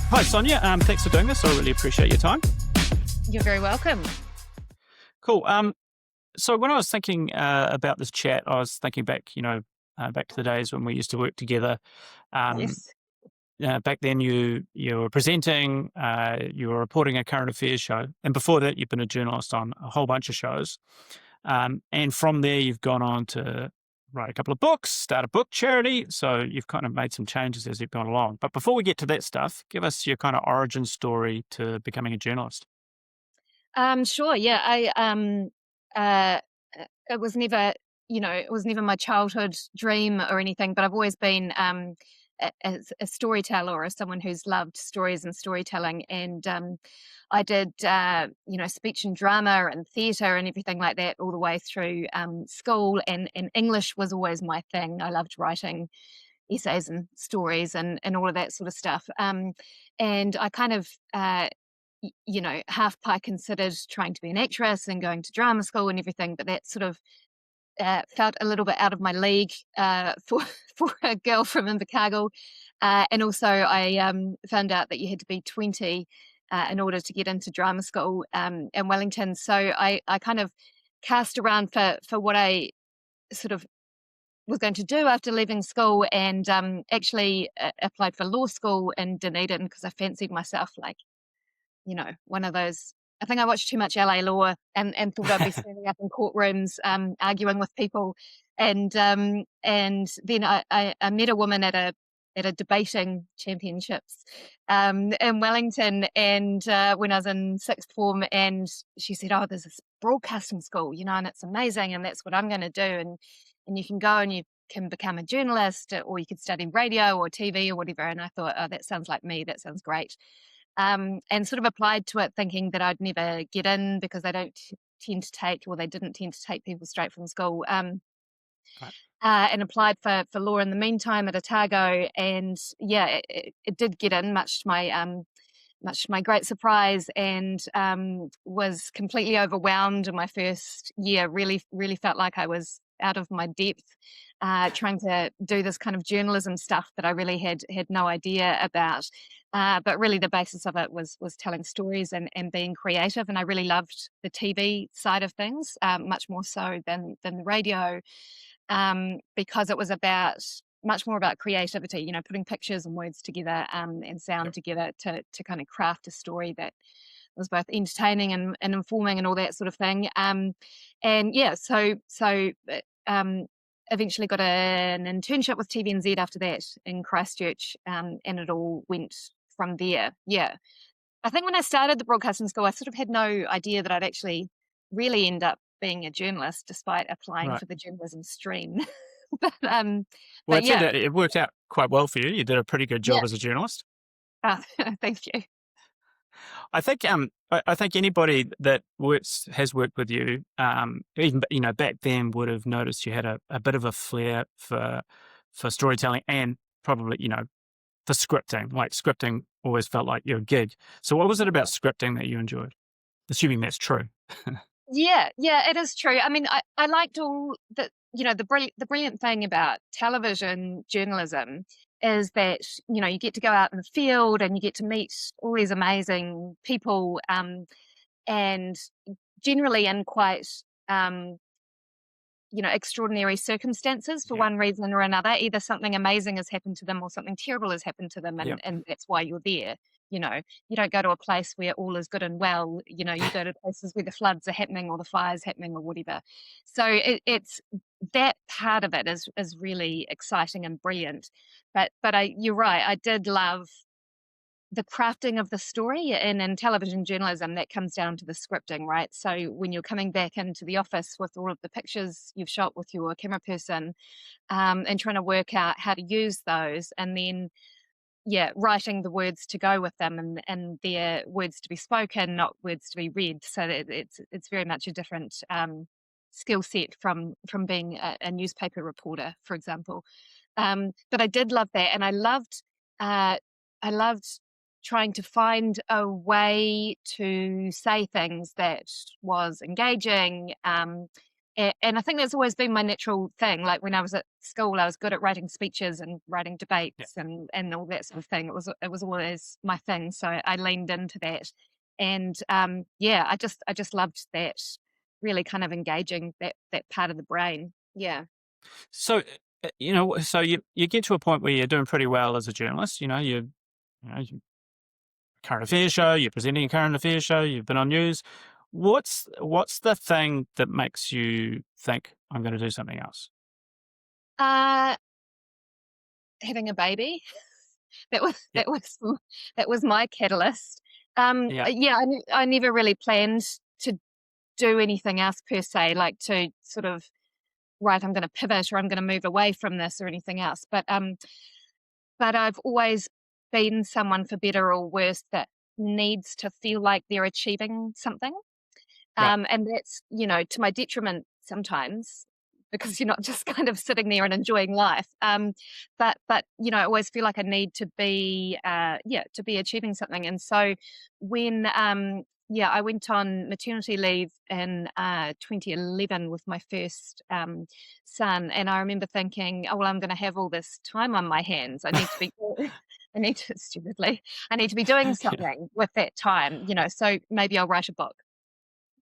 Hi, Sonya. Thanks for doing this. I really appreciate your time. You're very welcome. Cool. So when I was thinking about this chat, I was thinking back, back to the days when we used to work together. Um, Yes. Back then, you were presenting, you were reporting a current affairs show, and before that, you've been a journalist on a whole bunch of shows. And from there, you've gone on to write a couple of books, start a book charity. So you've kind of made some changes as you've gone along. But before we get to that stuff, give us your kind of origin story to becoming a journalist. Sure. Yeah. Uh, it was never, it was never my childhood dream or anything, but I've always been a storyteller or someone who's loved stories and storytelling. And I did, speech and drama and theatre and everything like that all the way through school. And English was always my thing. I loved writing essays and stories and all of that sort of stuff. And I kind of, half pie considered trying to be an actress and going to drama school and everything, but that sort of felt a little bit out of my league for for a girl from Invercargill. And also, I found out that you had to be 20 in order to get into drama school in Wellington. So I kind of cast around for what I sort of was going to do after leaving school, and actually applied for law school in Dunedin because I fancied myself like one of those. I think I watched too much LA Law and thought I'd be standing up in courtrooms, arguing with people. And then I met a woman at a debating championships in Wellington, and when I was in sixth form, and she said, "Oh, there's this broadcasting school, and it's amazing, and that's what I'm going to do, and you can go and you can become a journalist, or you could study radio or TV or whatever." And I thought, "Oh, that sounds like me. That sounds great." And sort of applied to it thinking that I'd never get in because they don't tend to take, or they didn't tend to take people straight from school. Right. And applied for law in the meantime at Otago, and yeah, it did get in, much to my great surprise, and was completely overwhelmed in my first year. Really, really felt like I was out of my depth, trying to do this kind of journalism stuff that I really had no idea about. But really, the basis of it was telling stories and being creative. And I really loved the TV side of things, much more so than the radio, because it was much more about creativity, putting pictures and words together, and sound Yep. together to kind of craft a story that was both entertaining and informing and all that sort of thing. And yeah, so eventually got an internship with TVNZ after that in Christchurch, and it all went from there. Yeah. I think when I started the broadcasting school, I sort of had no idea that I'd actually really end up being a journalist despite applying Right. for the journalism stream. but Well, but it turned yeah, out it worked out quite well for you. You did a pretty good yeah. job as a journalist. Oh, thank you. I think anybody that has worked with you, even back then, would have noticed you had a bit of a flair for storytelling and probably for scripting. Like scripting always felt like your gig. So what was it about scripting that you enjoyed? Assuming that's true. Yeah, yeah, it is true. I mean, I liked all the brilliant thing about television journalism is that, you get to go out in the field and you get to meet all these amazing people, and generally in quite, um, extraordinary circumstances for Yeah. one reason or another. Either something amazing has happened to them or something terrible has happened to them, Yeah. and that's why you're there. You don't go to a place where all is good and well. You go to places where the floods are happening or the fires happening or whatever. So it's that part of it is really exciting and brilliant. But you're right. I did love the crafting of the story, and in television journalism that comes down to the scripting, right? So when you're coming back into the office with all of the pictures you've shot with your camera person, and trying to work out how to use those, and then yeah, writing the words to go with them, and their words to be spoken, not words to be read, so that it's very much a different skill set from being a newspaper reporter, for example. But I did love that, and uh, I loved trying to find a way to say things that was engaging, And I think that's always been my natural thing. Like when I was at school, I was good at writing speeches and writing Yeah. debates and all that sort of thing. It was always my thing. So I leaned into that. And yeah, I just loved that, really kind of engaging that part of the brain. Yeah. So, so you get to a point where you're doing pretty well as a journalist. You current affairs show, you're presenting a current affairs show, you've been on news. What's the thing that makes you think I'm going to do something else? Uh Having a baby. That was Yeah, that was my catalyst. yeah, Yeah, I never really planned to do anything else per se, like to sort of, right, I'm gonna pivot or I'm gonna move away from this or anything else. But I've always been someone, for better or worse, that needs to feel like they're achieving something. right, And that's, to my detriment sometimes, because you're not just kind of sitting there and enjoying life. But I always feel like I need to be, yeah, to be achieving something. And so when, yeah, I went on maternity leave in 2011 with my first son, and I remember thinking, oh well, I'm going to have all this time on my hands. I need to be. I need to, stupidly, I need to be doing yeah, something with that time, so maybe I'll write a book.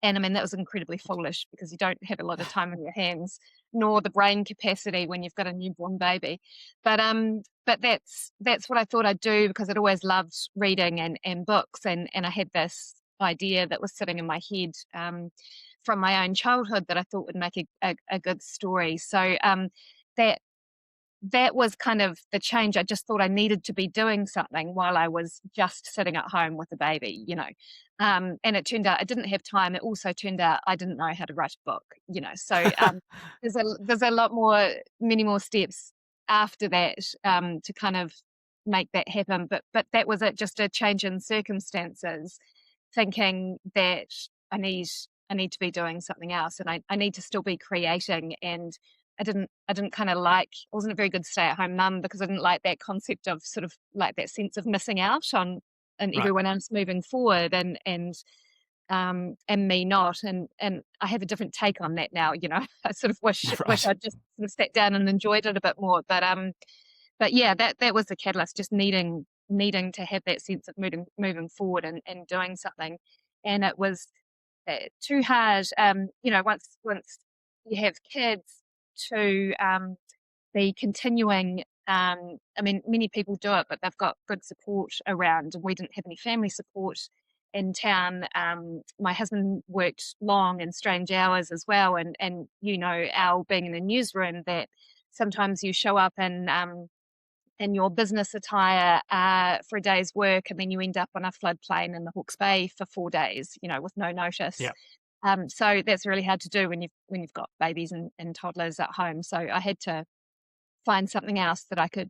And I mean, that was incredibly foolish because you don't have a lot of time on your hands, nor the brain capacity when you've got a newborn baby. But that's what I thought I'd do, because I'd always loved reading and books, and I had this idea that was sitting in my head, from my own childhood, that I thought would make a good story. So that that was kind of the change. I just thought I needed to be doing something while I was just sitting at home with a baby. And it turned out I didn't have time. It also turned out I didn't know how to write a book. So there's a lot more, many more steps after that, to kind of make that happen. But that was it, just a change in circumstances, thinking that I need I need to be doing something else, and I need to still be creating. And I didn't kind of I wasn't a very good stay-at-home mum, because I didn't like that concept of sort of like that sense of missing out on and right, everyone else moving forward, and me not. And I have a different take on that now. I sort of wish right, I'd just sort of sat down and enjoyed it a bit more. But yeah, that was the catalyst, just needing to have that sense of moving forward and doing something. And it was too hard, once you have kids, to be continuing. I mean, many people do it, but they've got good support around, and we didn't have any family support in town. My husband worked long and strange hours as well, and Al being in a newsroom, that sometimes you show up in your business attire for a day's work, and then you end up on a floodplain in the Hawke's Bay for 4 days, with no notice. yeah. So that's really hard to do when you've got babies and toddlers at home. So I had to find something else that I could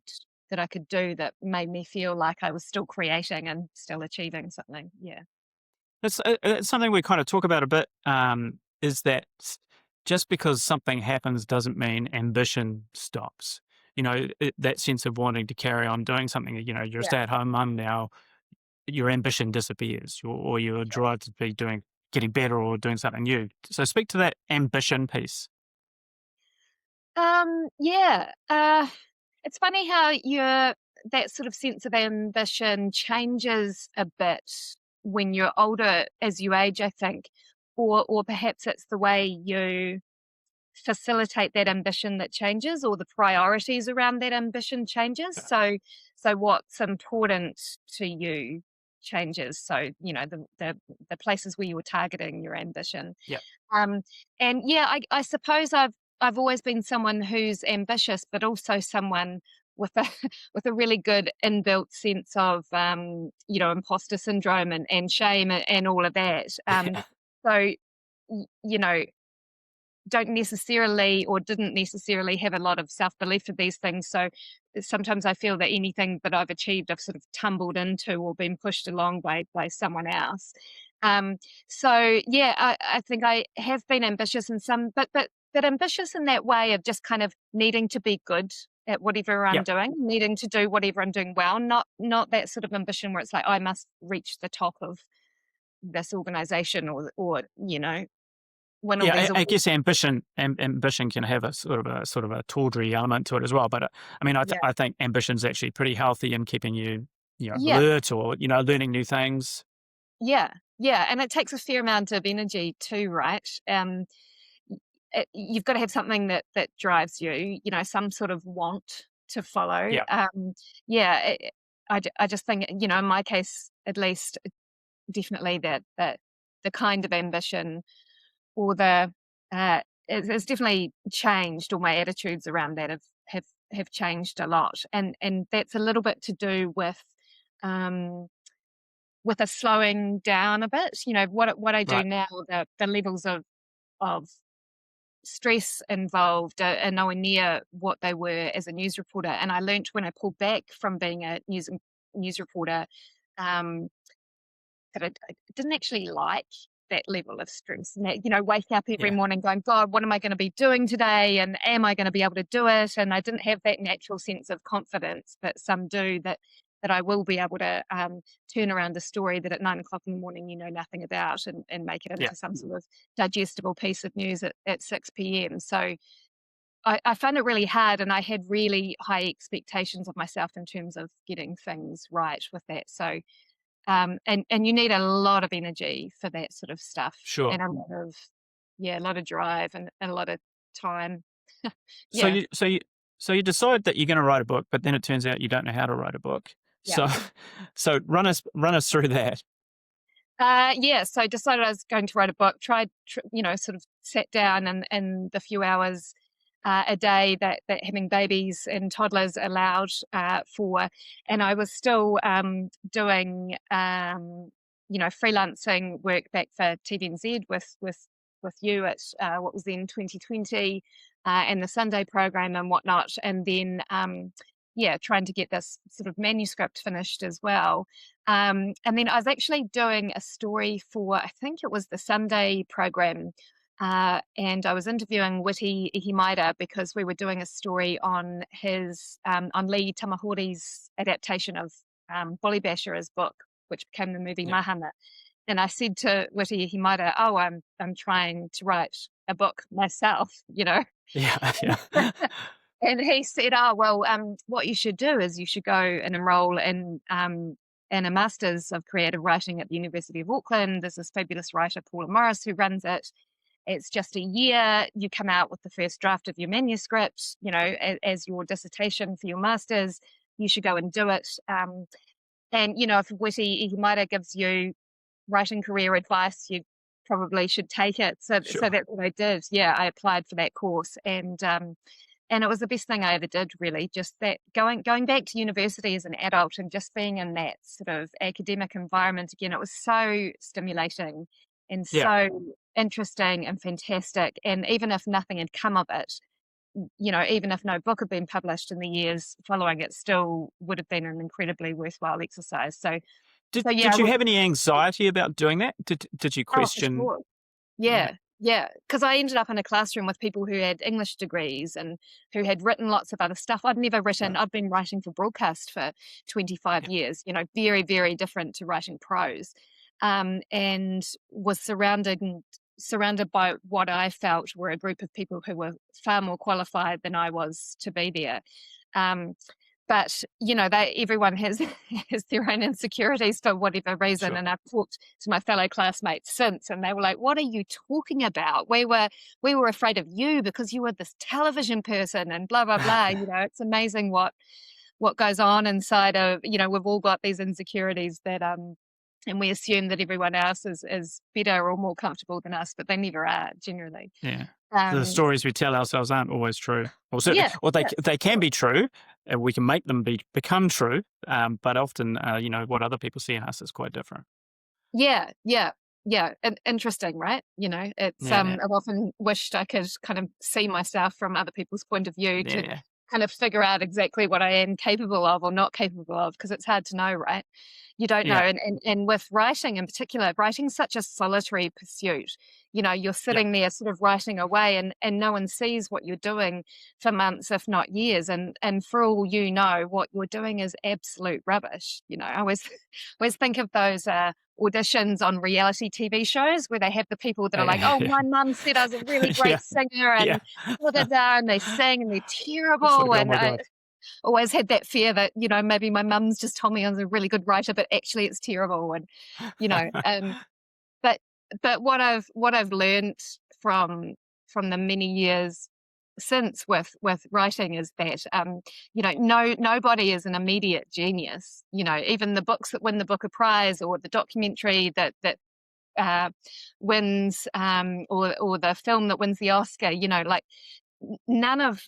do that made me feel like I was still creating and still achieving something. Yeah. It's something we kind of talk about a bit. Is that just because something happens doesn't mean ambition stops. That sense of wanting to carry on doing something. You're a Yeah. stay-at-home mum now. Your ambition disappears, or your drive to be getting better or doing something new. So speak to that ambition piece. Yeah. It's funny how that sort of sense of ambition changes a bit when you're older, as you age, I think, or perhaps it's the way you facilitate that ambition that changes, or the priorities around that ambition changes. So what's important to you changes. So the places where you were targeting your ambition. Yeah, um and yeah, I suppose I've always been someone who's ambitious, but also someone with a with a really good inbuilt sense of imposter syndrome and shame, and all of that. yeah, So you know don't necessarily, or didn't necessarily, have a lot of self-belief for these things. So sometimes I feel that anything that I've achieved, I've sort of tumbled into or been pushed along by someone else. Um, so yeah, I think I have been ambitious in some, but ambitious in that way of just kind of needing to be good at whatever I'm yeah. doing, needing to do whatever I'm doing well, not that sort of ambition where it's like I must reach the top of this organization, or. win all Yeah, these I awards. guess ambition can have a sort of a tawdry element to it as well. But I mean, Yeah, I think ambition's actually pretty healthy in keeping you, yeah, alert, or learning new things. yeah, yeah, and it takes a fair amount of energy too, right? You've got to have something that drives you, some sort of want to follow. Yeah, Yeah, I just think, in my case, at least, definitely that the kind of ambition or it's definitely changed, or my attitudes around that have have changed a lot, and that's a little bit to do um, with a slowing down a bit. What I do right. now, the levels of stress involved are nowhere near what they were as a news reporter. And I learnt when I pulled back from being a news reporter, um, that I didn't actually like that level of stress, and that, waking up every Yeah, morning going, God, what am I going to be doing today? And am I going to be able to do it? And I didn't have that natural sense of confidence that some do, that I will be able to turn around a story that at 9 o'clock in the morning you know nothing about, and make it yeah, into some sort of digestible piece of news at 6 p.m. So I found it really hard, and I had really high expectations of myself in terms of getting things right with that. So and you need a lot of energy for that sort of stuff, sure. and a lot of drive, and a lot of time. So Yeah, you decide that you're going to write a book, but then it turns out you don't know how to write a book. yeah. So so run us through that. Yeah, so I decided I was going to write a book, sort of sat down, and the few hours a day that having babies and toddlers allowed for. And I was still doing, freelancing work back for TVNZ with you at what was then 2020, and the Sunday program and whatnot. And then, yeah, trying to get this sort of manuscript finished as well. And then I was actually doing a story for, I think it was the Sunday program, and I was interviewing Witi Ihimaera because we were doing a story on on Lee Tamahori's adaptation of Bully Basher's book, which became the movie Yeah, Mahana. And I said to Witi Ihimaera, "Oh, I'm trying to write a book myself." yeah, yeah, And he said, "Oh, well, what you should do is you should go and enroll in a Masters of Creative Writing at the University of Auckland. There's this fabulous writer, Paula Morris, who runs it. It's just a year. You come out with the first draft of your manuscript, as your dissertation for your master's. You should go and do it. And, if Witi Ihimada gives you writing career advice, you probably should take it." So sure. that's what I did. Yeah, I applied for that course, and it was the best thing I ever did, really. Just that going back to university as an adult and just being in that sort of academic environment again, it was so stimulating and Yeah. so interesting and fantastic. And even if nothing had come of it, even if no book had been published in the years following, it still would have been an incredibly worthwhile exercise. So yeah, Did you have any anxiety about doing that? Did you oh, for question? sure. Yeah, Yeah, yeah, because I ended up in a classroom with people who had English degrees and who had written lots of other stuff. I'd never written. right. I've been writing for broadcast for 25 Yeah, years, very, very different to writing prose, and was surrounded by what I felt were a group of people who were far more qualified than I was to be there. Um, but everyone has has their own insecurities for whatever reason, sure. and I've talked to my fellow classmates since, and they were like, "What are you talking about? We were afraid of you because you were this television person," and blah blah blah. It's amazing what goes on inside of, we've all got these insecurities that and we assume that everyone else is better or more comfortable than us, but they never are generally. Yeah. The Um, stories we tell ourselves aren't always true. Or certainly, yeah, or yeah. they can be true, and we can make them become true. But often, what other people see in us is quite different. Yeah, yeah, yeah, and interesting, right? It's, Yeah, yeah, I've often wished I could kind of see myself from other people's point of view yeah, to yeah. kind of figure out exactly what I am capable of or not capable of, because it's hard to know, right? You don't know. Yeah. And with writing in particular, writing's such a solitary pursuit. You're Yeah. sitting there sort of writing away, and no one sees what you're doing for months, if not years. And for all you know, what you're doing is absolute rubbish. I always always think of those auditions on reality TV shows where they have the people that are like, oh, Yeah. my mum said I was a really Yeah. great singer, Yeah. and da da da, and they sing and they're It's terrible. like, oh And my I God. always had that fear that, maybe my mum's just told me I was a really good writer, but actually it's terrible. And, you know, um, but, but what I've learned from the many years since with writing is that, nobody is an immediate genius. Even the books that win the Booker Prize, or the documentary that wins, or the film that wins the Oscar, like, none of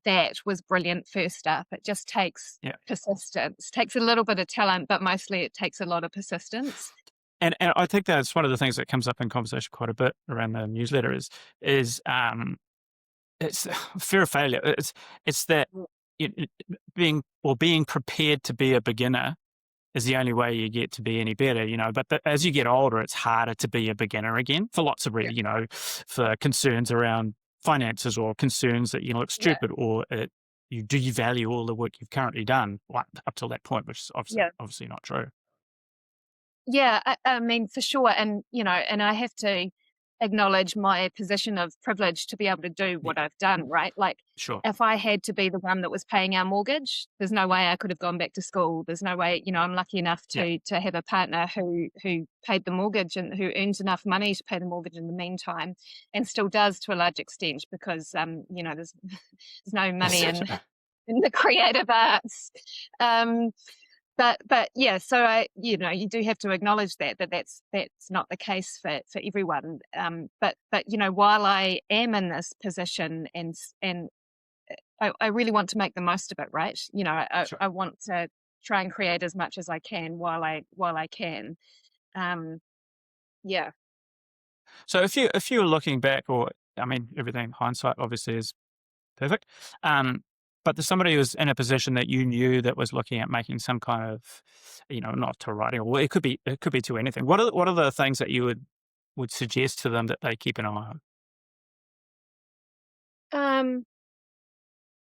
that was brilliant first up. It just takes Yeah. persistence, takes a little bit of talent, but mostly it takes a lot of persistence. And I think that's one of the things that comes up in conversation quite a bit around the newsletter is it's fear of failure. It's that Mm. being prepared to be a beginner is the only way you get to be any better, But as you get older, it's harder to be a beginner again for lots of Yeah, reasons, for concerns around finances, or concerns that you look yeah, stupid, or do you value all the work you've currently done, like, up till that point, which is yeah. obviously not true. Yeah, I mean, for sure. And I have to acknowledge my position of privilege to be able to do Yeah, what I've done, right? Like, sure. if I had to be the one that was paying our mortgage, there's no way I could have gone back to school. There's no way, I'm lucky enough Yeah, to have a partner who paid the mortgage and who earns enough money to pay the mortgage in the meantime, and still does to a large extent, because there's no money in the creative arts. Um, but yeah, so you do have to acknowledge that's not the case for everyone. But while I am in this position, and I really want to make the most of it, right? sure. I want to try and create as much as I can while I can. Um, yeah. So if you were looking back, or I mean, everything hindsight obviously is perfect. But there's somebody who's in a position that you knew that was looking at making some kind of, not to writing, or it could be to anything. What are the things that you would suggest to them that they keep an eye on? Um,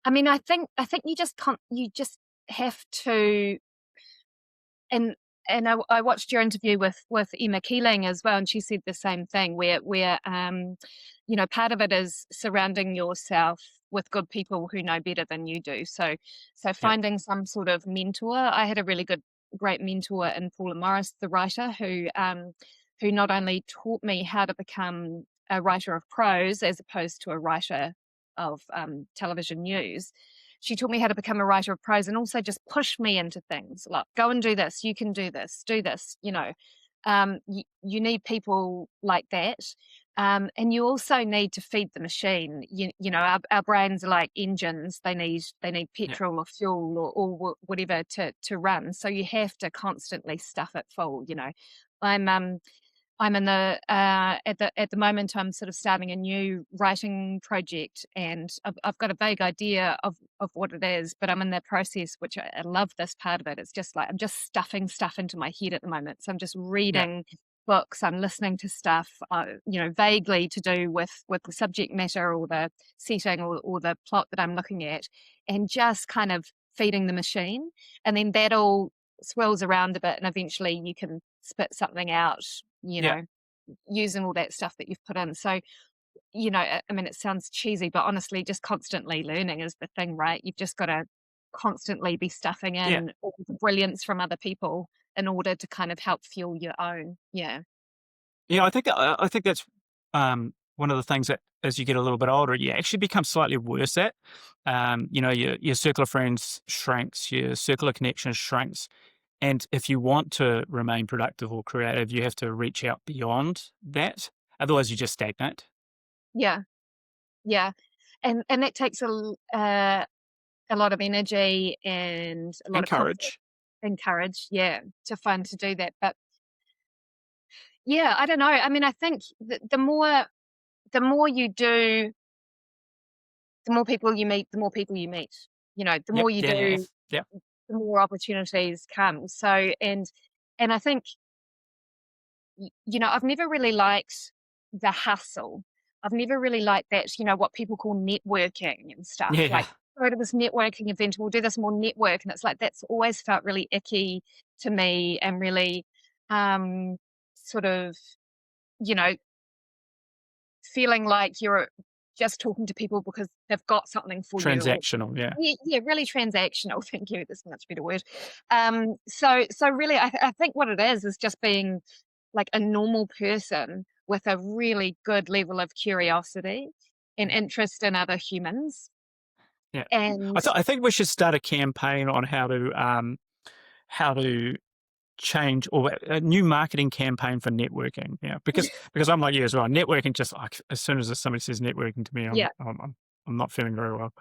I mean, I think you just have to. And I watched your interview with Emma Keeling as well, and she said the same thing, where part of it is surrounding yourself with good people who know better than you do. So Yeah, finding some sort of mentor. I had a really great mentor in Paula Morris, the writer, who not only taught me how to become a writer of prose as opposed to a writer of television news. She taught me how to become a writer of prose, and also just pushed me into things like, go and do this, you can do this, do this. You need people like that. And you also need to feed the machine. Our brains are like engines. They need yeah, petrol or fuel, or whatever to run. So you have to constantly stuff it full. I'm in the at the moment I'm sort of starting a new writing project, and I've got a vague idea of what it is, but I'm in that process, which I love this part of it. It's just like I'm just stuffing stuff into my head at the moment. So I'm just yeah, reading books, I'm listening to stuff, vaguely to do with the subject matter, or the setting, or the plot that I'm looking at, and just kind of feeding the machine, and then that all swirls around a bit, and eventually you can spit something out, you yeah. know, using all that stuff that you've put in. So, I mean, it sounds cheesy, but honestly, just constantly learning is the thing, right? You've just got to constantly be stuffing Yeah. in all the brilliance from other people in order to kind of help fuel your own. Yeah. Yeah, I think that's one of the things that as you get a little bit older, you actually become slightly worse at. Your circle of friends shrinks, your circle of connections shrinks, and if you want to remain productive or creative, you have to reach out beyond that. Otherwise, you just stagnate. Yeah. Yeah. And that takes a lot of energy and a lot of confidence Encourage. and courage, yeah, to find to do that. But yeah, I don't know. I mean, I think the more you do, the more people you meet, the more people you meet. The Yep. more you Yeah. Yeah. do, Yeah. the more opportunities come. So, and And I think, I've never really liked the hustle. I've never really liked that, what people call networking and stuff. Yeah. Like, go to this networking event, we'll do this more network. And it's like, that's always felt really icky to me and really sort of, you know, feeling like you're just talking to people because they've got something for you. Transactional. Yeah. Yeah, really transactional. Thank you. That's a much better word. So really, I think what it is just being like a normal person with a really good level of curiosity and Yeah. interest in other humans. Yeah. And I think we should start a campaign on how to change, or a new marketing campaign for networking. Yeah, because I'm like you as well. Networking, just like as soon as somebody says networking to me, yeah, I'm not feeling very well.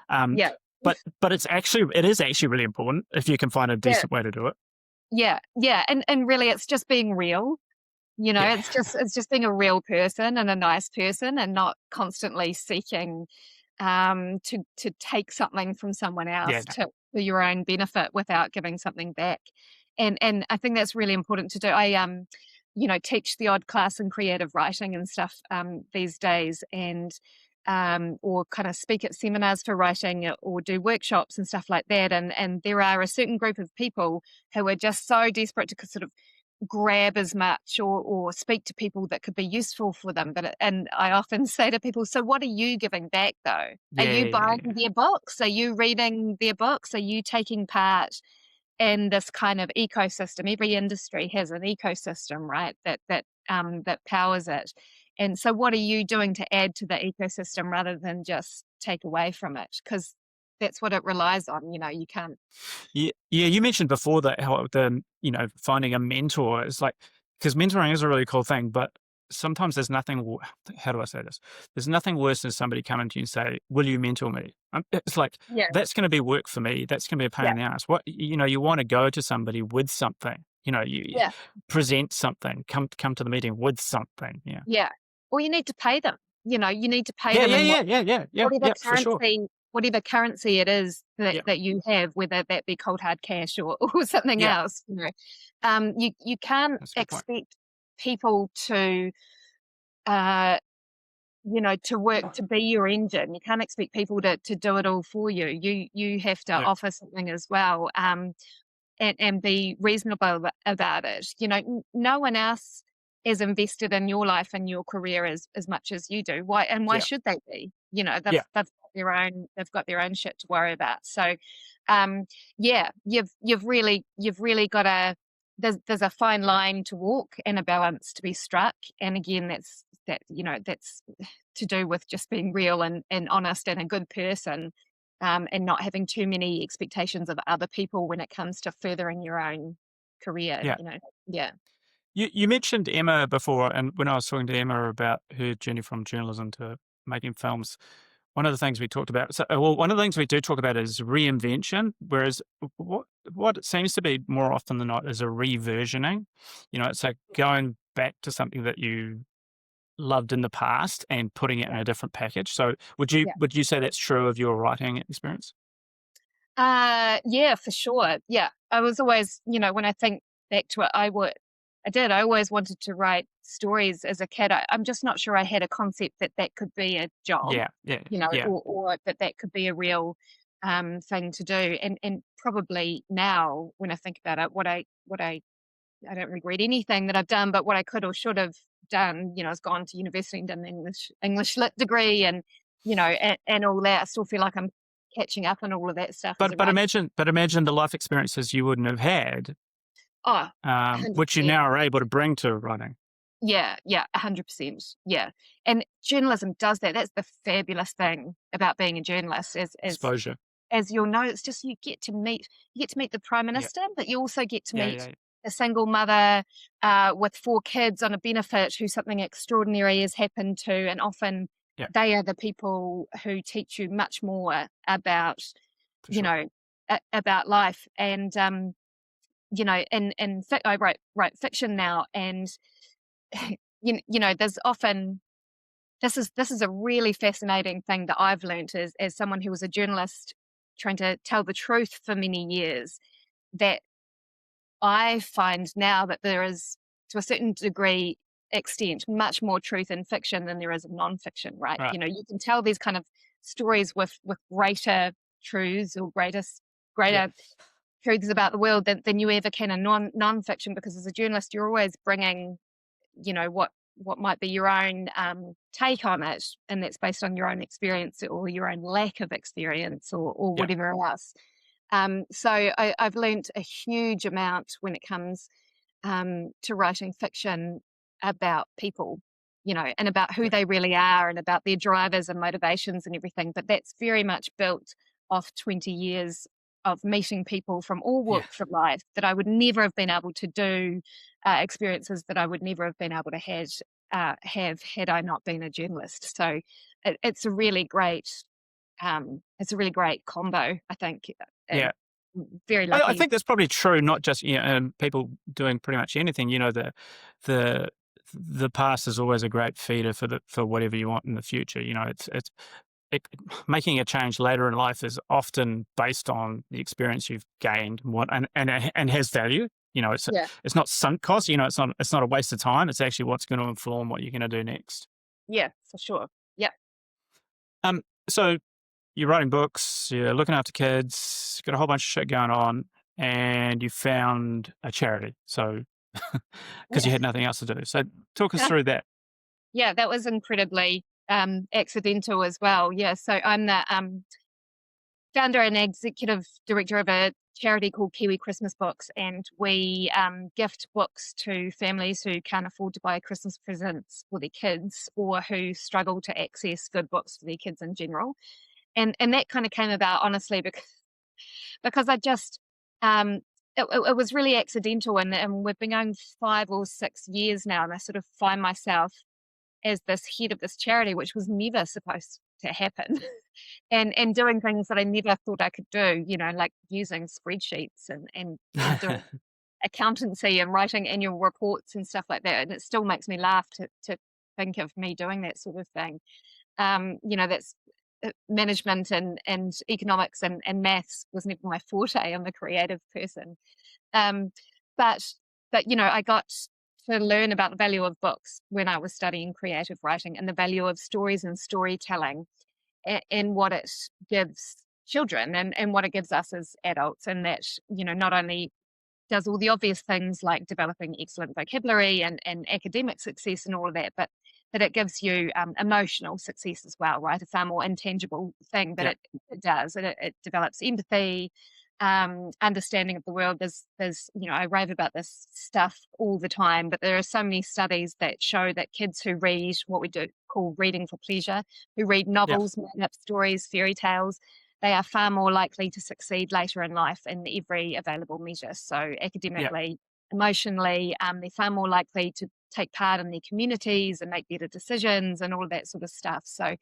Um, yeah, but it is actually really important if you can find a yeah, decent way to do it. yeah. And really, it's just being real. Yeah. It's just being a real person and a nice person, and not constantly seeking to take something from someone Yeah. else to for your own benefit without giving something back. And I think that's really important to do. I teach the odd class in creative writing and stuff these days, and or kind of speak at seminars for writing, or do workshops and stuff like that. And there are a certain group of people who are just so desperate to sort of grab as much, or speak to people that could be useful for them. And I often say to people, so what are you giving back though? Are Yeah. you Yeah. buying Yeah. their books? Are you reading their books? Are you taking part in this kind of ecosystem? Every industry has an ecosystem, right? That powers it. And so what are you doing to add to the ecosystem rather than just take away from it? Because that's what it relies on. You can't. Yeah, yeah. You mentioned before that how finding a mentor is like, because mentoring is a really cool thing, but sometimes there's nothing. How do I say this? There's nothing worse than somebody coming to you and say, "Will you mentor me?" It's like Yeah, that's going to be work for me. That's going to be a pain yeah, in the ass. You want to go to somebody with something. You yeah. present something. Come to the meeting with something. Yeah. Yeah. Or you need to pay them. You need to pay Yeah. them Yeah. in Yeah. Yeah. Yeah. Yeah. whatever Yeah. For sure. currency it is that, Yeah. that you have, whether that be cold hard cash or something Yeah. else. You can't That's a good point. expect people to uh to work to be your engine. You can't expect people to do it all for you. You have to Yeah. offer something as well. And be reasonable about it. No one else is invested in your life and your career as much as you do. Why Yeah. should they be? Yeah. They've got their own shit to worry about. So, yeah, you've really got there's a fine line to walk and a balance to be struck. And again, that's to do with just being real and honest and a good person, and not having too many expectations of other people when it comes to furthering your own career. Yeah. Yeah, You mentioned Emma before, and when I was talking to Emma about her journey from journalism to making films, one of the things we talked about, one of the things we do talk about is reinvention, whereas what it seems to be more often than not is a reversioning. It's like going back to something that you loved in the past and putting it in a different package. So would you yeah. would you say that's true of your writing experience? Yeah, for sure. Yeah, I was always, when I think back to it, I always wanted to write stories as a kid. I'm just not sure I had a concept that could be a job, Yeah, yeah, yeah. or that could be a real thing to do. And probably now, when I think about it, I don't regret anything that I've done, but what I could or should have done, is gone to university and done an English lit degree, and all that. I still feel like I'm catching up on all of that stuff as a But writer. imagine the life experiences you wouldn't have had, Oh, which you 100%. now are able to bring to writing. Yeah, yeah, 100%. Yeah. And journalism does that. That's the fabulous thing about being a journalist, is as Exposure. as you'll know, it's just you get to meet the Prime Yeah, Minister, but you also get to yeah, meet yeah, a single mother with 4 kids on a benefit who something extraordinary has happened to, and often yeah, they are the people who teach you much more about, for you sure. know, about life. And I write fiction now, and there's often this is a really fascinating thing that I've learned as someone who was a journalist trying to tell the truth for many years, that I find now that there is, to a certain degree, extent, much more truth in fiction than there is in nonfiction, right? Right. You know, you can tell these kind of stories with greater truths or Yeah. greater truths about the world than you ever can in nonfiction, because as a journalist, you're always bringing, you know, what might be your own take on it, and that's based on your own experience or your own lack of experience or Yeah. whatever else. So I've learnt a huge amount when it comes to writing fiction about people, you know, and about who Yeah. they really are and about their drivers and motivations and everything. But that's very much built off 20 years of meeting people from all Yeah. walks of life that I would never have been able to do, experiences that I would never have been able to have had I not been a journalist. So it's a really great, it's a really great combo, I think, and Yeah. very I lucky. think that's probably true, not just, people doing pretty much anything. The the past is always a great feeder for whatever you want in the future. It, making a change later in life is often based on the experience you've gained, and has value. Yeah, It's not sunk cost. It's not a waste of time. It's actually what's going to inform what you're going to do next. yeah, for sure. Yeah. So you're writing books, you're looking after kids, got a whole bunch of shit going on, and you found a charity. So, because you had nothing else to do. So, talk us through that. Yeah, that was incredibly accidental as well. Yeah, so I'm the founder and executive director of a charity called Kiwi Christmas Books, and we gift books to families who can't afford to buy Christmas presents for their kids or who struggle to access good books for their kids in general. And that kind of came about honestly because I just it was really accidental, and we've been going 5 or 6 years now, and I sort of find myself as this head of this charity, which was never supposed to happen, and doing things that I never thought I could do, you know, like using spreadsheets and doing accountancy and writing annual reports and stuff like that. And it still makes me laugh to think of me doing that sort of thing. You know, that's management and economics and maths was never my forte. I'm a creative person. Um, but you know, I got to learn about the value of books when I was studying creative writing and the value of stories and storytelling and what it gives children and what it gives us as adults. And that, you know, not only does all the obvious things like developing excellent vocabulary and academic success and all of that, but that it gives you emotional success as well, right? A far more intangible thing, but Yeah, it does. It develops empathy, understanding of the world. There's, you know, I rave about this stuff all the time, but there are so many studies that show that kids who read what we do call reading for pleasure, who read yeah, novels, made-up stories, fairy tales, they are far more likely to succeed later in life in every available measure. So yeah, academically, emotionally, they're far more likely to take part in their communities and make better decisions and all of that sort of stuff. So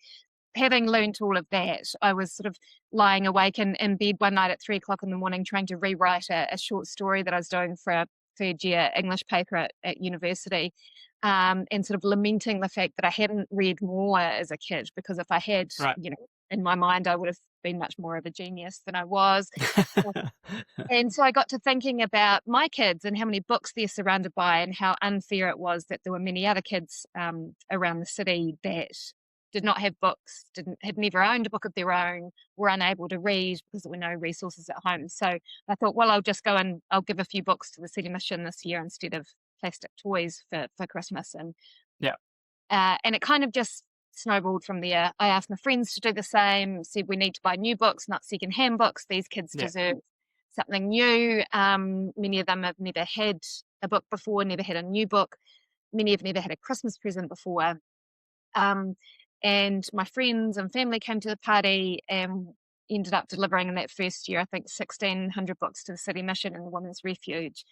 having learned all of that, I was sort of lying awake in bed one night at 3 o'clock in the morning trying to rewrite a short story that I was doing for a third year English paper at university. And sort of lamenting the fact that I hadn't read more as a kid, because if I had, right. you know, in my mind, I would have been much more of a genius than I was. And so I got to thinking about my kids and how many books they're surrounded by, and how unfair it was that there were many other kids around the city that did not have books, had never owned a book of their own, were unable to read because there were no resources at home. So I thought, well, I'll just go and I'll give a few books to the city mission this year instead of plastic toys for Christmas. Yeah, And it kind of just snowballed from there. I asked my friends to do the same, said we need to buy new books, not secondhand books. These kids yeah, deserve something new. Many of them have never had a book before, never had a new book. Many have never had a Christmas present before. Um, and my friends and family came to the party and ended up delivering in that first year, I think, 1,600 books to the City Mission and the Women's Refuge.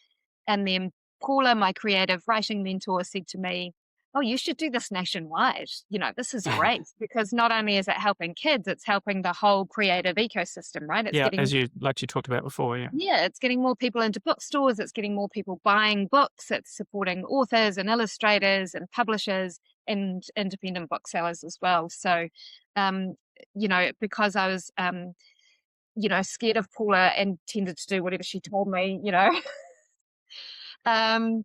And then Paula, my creative writing mentor, said to me, "Oh, you should do this nationwide. You know, this is great because not only is it helping kids, it's helping the whole creative ecosystem, right? It's yeah. getting, As you talked about before. Yeah, yeah, it's getting more people into bookstores, it's getting more people buying books, it's supporting authors and illustrators and publishers and independent booksellers as well." So, um, you know, because I was, you know, scared of Paula and tended to do whatever she told me, you know, I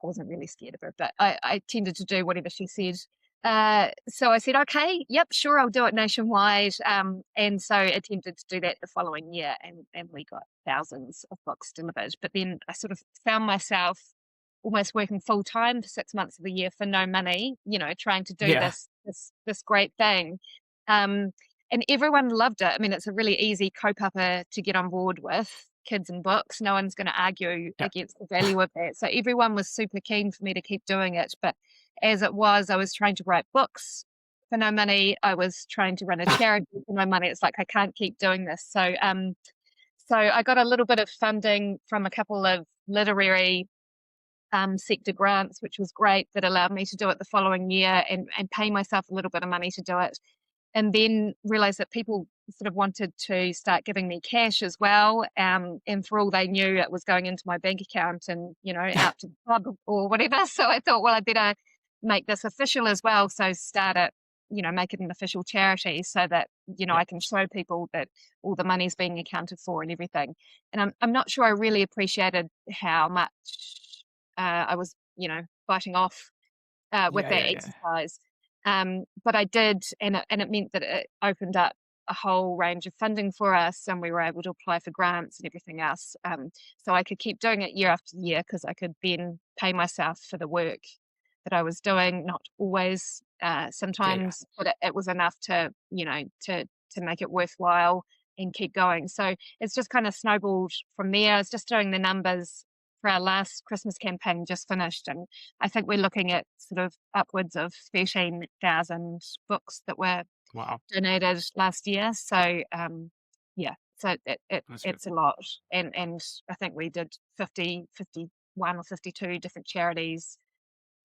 wasn't really scared of her, but I tended to do whatever she said. So I said, okay, yep, sure, I'll do it nationwide. And so I attempted to do that the following year, and we got thousands of books delivered. But then I sort of found myself almost working full time for 6 months of the year for no money, trying to do Yeah. this great thing. And everyone loved it. I mean, it's a really easy co-pupper to get on board with, kids and books. No one's going to argue Yeah. against the value of that. So everyone was super keen for me to keep doing it. But as it was, I was trying to write books for no money. I was trying to run a charity for no money. It's like, I can't keep doing this. So I got a little bit of funding from a couple of literary sector grants, which was great, that allowed me to do it the following year and pay myself a little bit of money to do it. And then realized that people sort of wanted to start giving me cash as well. And for all they knew, it was going into my bank account and, out to the pub or whatever. So I thought, well, I better make this official as well. So start it, make it an official charity so that, Yeah. I can show people that all the money's being accounted for and everything. And I'm not sure I really appreciated how much I was, biting off with Yeah. that Yeah. Yeah. exercise. But I did, and it meant that it opened up a whole range of funding for us, and we were able to apply for grants and everything else. So I could keep doing it year after year because I could then pay myself for the work that I was doing. Not always, Yeah. Yeah. sometimes, but it was enough to, to make it worthwhile and keep going. So it's just kind of snowballed from there. I was just doing the numbers for our last Christmas campaign, just finished, and I think we're looking at sort of upwards of 13,000 books that were Wow. donated last year. So yeah, so That's good. it's a lot, and I think we did 51 or 52 different charities,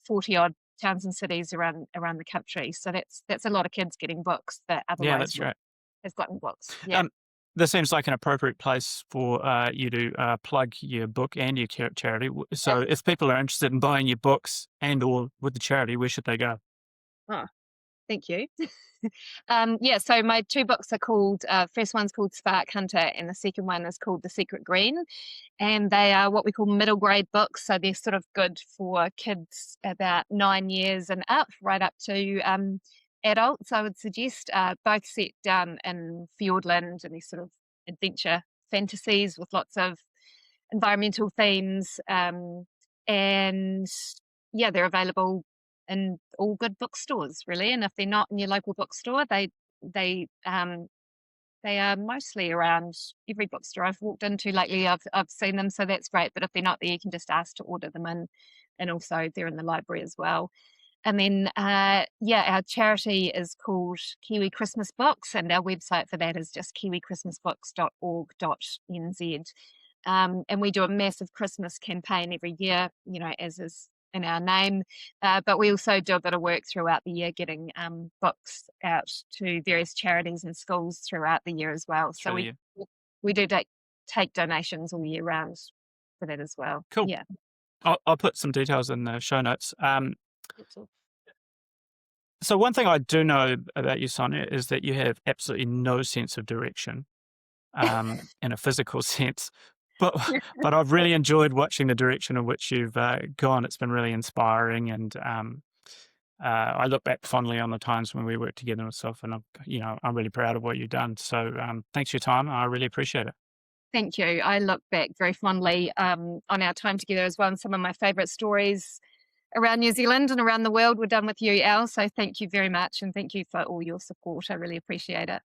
40 odd towns and cities around the country. So that's a lot of kids getting books that Yeah, otherwise that's would great. have gotten books. Yeah. Um, this seems like an appropriate place for you to plug your book and your charity. So, if people are interested in buying your books and or with the charity, where should they go? Oh, thank you. Yeah, so my two books are called, first one's called Spark Hunter, and the second one is called The Secret Green. And they are what we call middle grade books. So they're sort of good for kids about 9 years and up, right up to adults, I would suggest. Both set down in Fiordland and these sort of adventure fantasies with lots of environmental themes. And yeah, they're available in all good bookstores, really. And if they're not in your local bookstore, they they are mostly around every bookstore I've walked into lately. I've seen them, so that's great. But if they're not there, you can just ask to order them in, and also they're in the library as well. And then, yeah, our charity is called Kiwi Christmas Books, and our website for that is just kiwichristmasbooks.org.nz. And we do a massive Christmas campaign every year, as is in our name. But we also do a bit of work throughout the year, getting books out to various charities and schools throughout the year as well. So Through the year. we do take donations all year round for that as well. Cool. Yeah. I'll put some details in the show notes. That's all. So one thing I do know about you, Sonia, is that you have absolutely no sense of direction in a physical sense. But I've really enjoyed watching the direction in which you've gone. It's been really inspiring, and I look back fondly on the times when we worked together and stuff. And I'm really proud of what you've done. So thanks for your time. I really appreciate it. Thank you. I look back very fondly on our time together as well. And some of my favourite stories around New Zealand and around the world were done with you, Al. So thank you very much. And thank you for all your support. I really appreciate it.